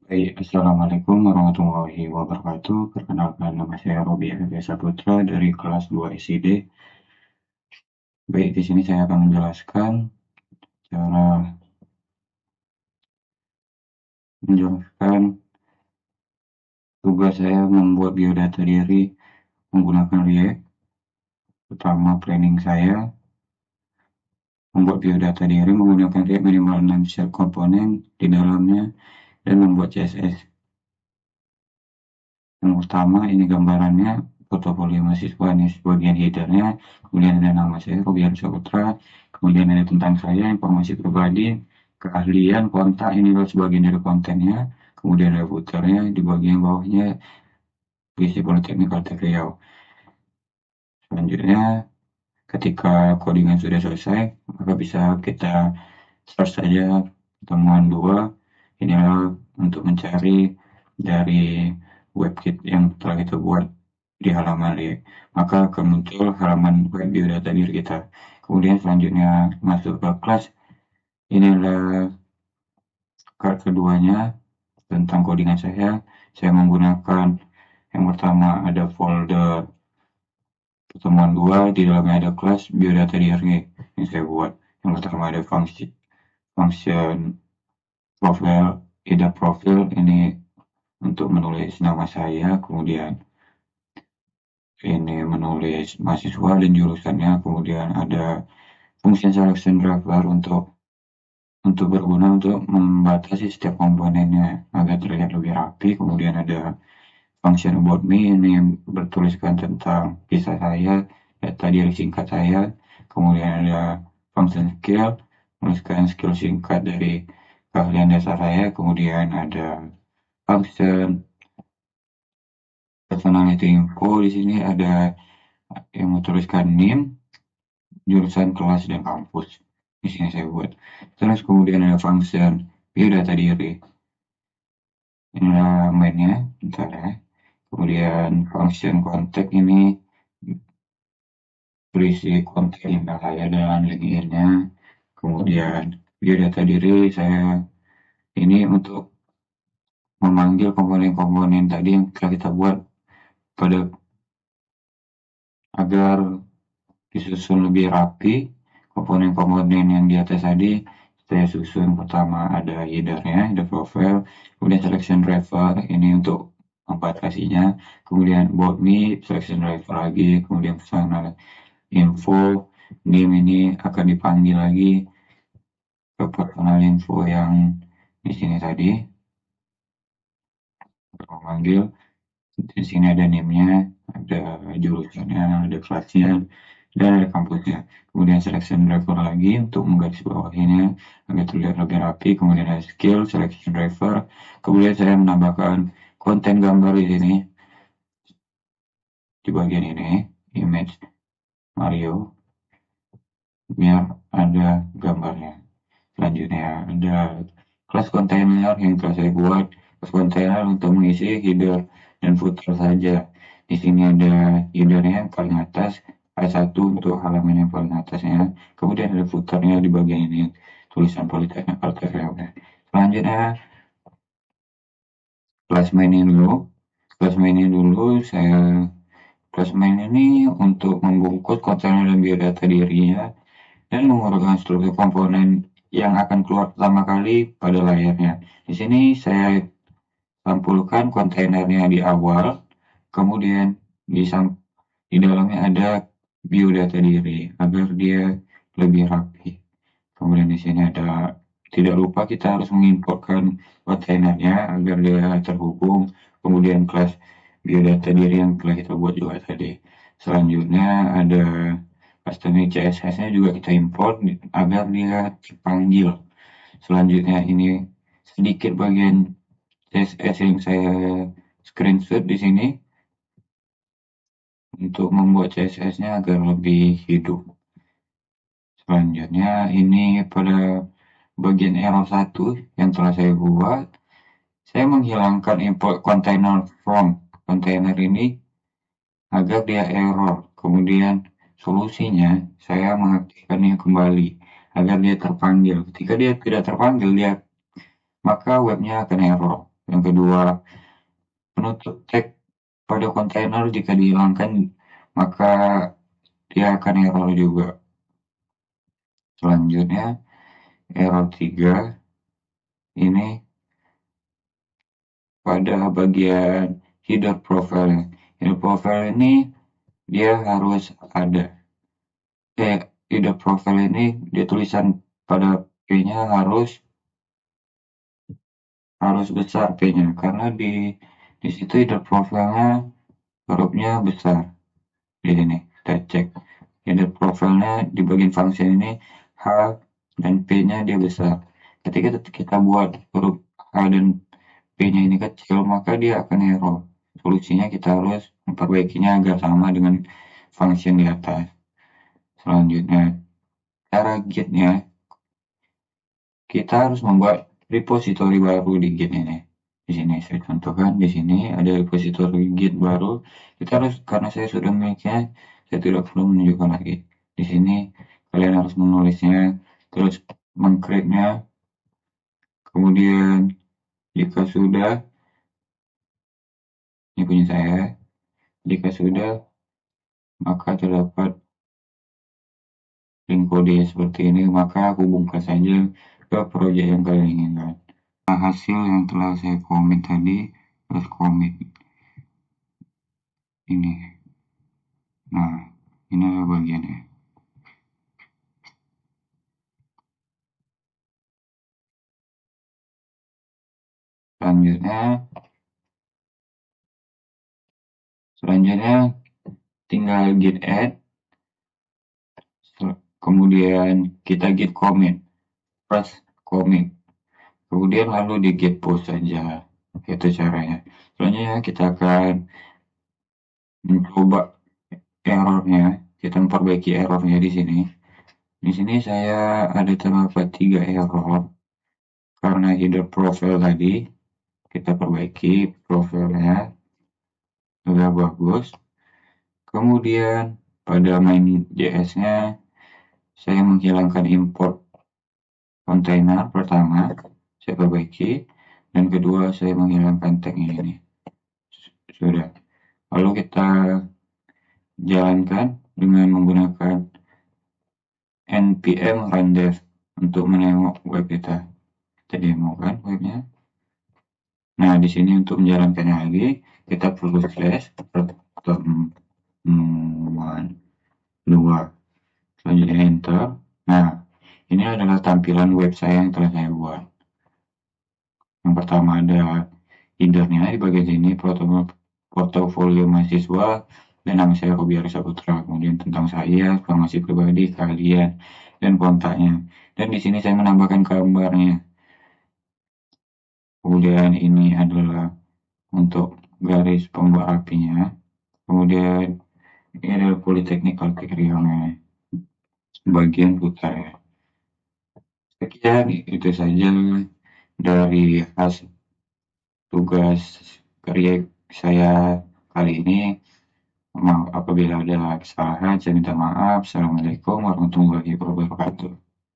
Baik, Assalamualaikum warahmatullahi wabarakatuh. Perkenalkan, nama saya Robi Arya Saputra dari kelas 2 SID. Baik, di sini saya akan menjelaskan cara menjelaskan tugas saya membuat biodata diri menggunakan React. Pertama, planning saya membuat biodata diri menggunakan React minimal 6 shell komponen di dalamnya dan membuat CSS. Yang pertama, ini gambarannya portofolio mahasiswa, ini sebagian headernya, kemudian ada nama saya Robian Saputra, kemudian ada tentang saya, informasi pribadi, keahlian, kontak, ini adalah sebagian dari kontennya, kemudian ada footernya, di bagian bawahnya visi Politeknik Kalteng Riau. Selanjutnya, ketika codingan sudah selesai, maka bisa kita start saja pertemuan 2. Ini adalah untuk mencari dari webkit yang telah kita buat di halaman React, maka akan muncul halaman web biodata diri kita. Kemudian selanjutnya masuk ke kelas. Ini adalah part keduanya tentang codingan saya. Saya menggunakan yang pertama ada folder pertemuan 2, di dalamnya ada kelas biodata diri yang saya buat. Yang pertama ada function profile, ida profil ini untuk menulis nama saya, kemudian ini menulis mahasiswa dan jurusannya, kemudian ada fungsi selection driver untuk berguna untuk membatasi setiap komponennya agar terlihat lebih rapi. Kemudian ada function about me, ini bertuliskan tentang kisah saya, data diri singkat saya. Kemudian ada function skill, menuliskan skill singkat dari keahlian dasar saya. Kemudian ada function personality info, di sini ada yang menuliskan name, jurusan, kelas, dan kampus. Di sini saya buat. Terus kemudian ada function biodata diri. Inilah mainnya, bentar ya. Kemudian function kontak ini berisi kontak email saya dan LinkedIn-nya. Kemudian biodata diri saya ini untuk memanggil komponen-komponen tadi yang telah kita buat pada agar disusun lebih rapi. Komponen-komponen yang di atas tadi saya susun. Pertama ada header-nya, header profile, kemudian selection driver ini untuk membatasinya, kemudian about me, selection driver lagi, kemudian personal info, name ini akan dipanggil lagi ke personal info yang di sini tadi, memanggil. Di sini ada name-nya, ada jurusannya, ada kelasnya, dan ada kampusnya. Kemudian selection driver lagi untuk menggarisbawahinya agar terlihat lebih rapi. Kemudian ada skill, selection driver. Kemudian saya menambahkan konten gambar di sini, di bagian ini, image Mario, biar ada gambarnya. Selanjutnya ada kelas kontainer yang telah saya buat. Kelas kontainer untuk mengisi header dan footer saja. Di sini ada headernya yang paling atas, A1 untuk halaman yang paling atasnya. Kemudian ada footernya di bagian ini, tulisan Politeknik Kalteng Riau. Selanjutnya kelas mainin dulu. Kelas mainin dulu saya kelas main ini untuk membungkus kontainer dan biodata dirinya dan mengurutkan struktur komponen yang akan keluar pertama kali pada layarnya. Di sini saya sampulkan kontainernya di awal, kemudian di dalamnya ada biodata diri agar dia lebih rapi. Kemudian di sini ada, tidak lupa kita harus mengimportkan kontainernya agar dia terhubung. Kemudian kelas biodata diri yang telah kita buat juga tadi. Selanjutnya ada custom CSS-nya juga kita import agar dia terpanggil. Selanjutnya ini sedikit bagian CSS yang saya screenshot di sini untuk membuat CSS-nya agar lebih hidup. Selanjutnya ini pada bagian error 1 yang telah saya buat, saya menghilangkan import container from container ini agar dia error. Kemudian solusinya saya mengaktifkannya kembali agar dia terpanggil. Ketika dia tidak terpanggil, maka webnya akan error. Yang kedua, penutup tag pada kontainer jika dihilangkan maka dia akan error juga. Selanjutnya, error 3 ini pada bagian header profile. Header profile ini dia harus ada. Header profile ini dia tulisan pada P-nya harus besar P-nya karena di situ header profile-nya hurufnya besar. Di sini kita cek header profile-nya di bagian function ini H dan P-nya dia besar. Ketika kita buat huruf H dan P-nya ini kecil maka dia akan error. Solusinya kita harus memperbaikinya agar sama dengan function di atas. Selanjutnya, cara git-nya kita harus membuat repository baru di Git ini. Di sini saya contohkan, di sini ada repository Git baru. Kita harus, karena saya sudah memilikinya, saya tidak perlu menunjukkan lagi. Di sini kalian harus menulisnya, terus mengcreate-nya, kemudian jika sudah, ini punya saya, jika sudah, maka terdapat link kode seperti ini, maka hubungkan saja ke proyek yang kalian inginkan. Nah, hasil yang telah saya komit tadi, terus komit ini. Nah, ini adalah bagiannya. Selanjutnya tinggal git add, kemudian kita git commit, press commit, kemudian lalu di git push saja. Itu caranya. Selanjutnya kita akan mencoba errornya, kita memperbaiki errornya di sini. Di sini saya ada terdapat 3 error karena header profile tadi kita perbaiki profilnya sudah bagus. Kemudian pada main.js-nya saya menghilangkan import kontainer pertama, saya perbaiki, dan kedua saya menghilangkan tag ini. Sudah. Lalu kita jalankan dengan menggunakan npm run dev untuk menengok web kita. Kita demokan webnya. Nah, di sini untuk menjalankannya lagi, kita perlu slash pertemuan 2. Selanjutnya enter. Nah, ini adalah tampilan web saya yang telah saya buat. Yang pertama ada header-nya di bagian sini, portofolio mahasiswa, dan nama saya Robi Arisa Putra. Kemudian tentang saya, informasi pribadi, kalian, dan kontaknya. Dan di sini saya menambahkan gambarnya. Kemudian ini adalah untuk garis pembuat apinya. Kemudian ini adalah Politeknik Alkegrionnya, bagian utara. Sekian, itu saja dari hasil tugas karya saya kali ini. Apabila ada kesalahan, saya minta maaf. Assalamualaikum warahmatullahi wabarakatuh.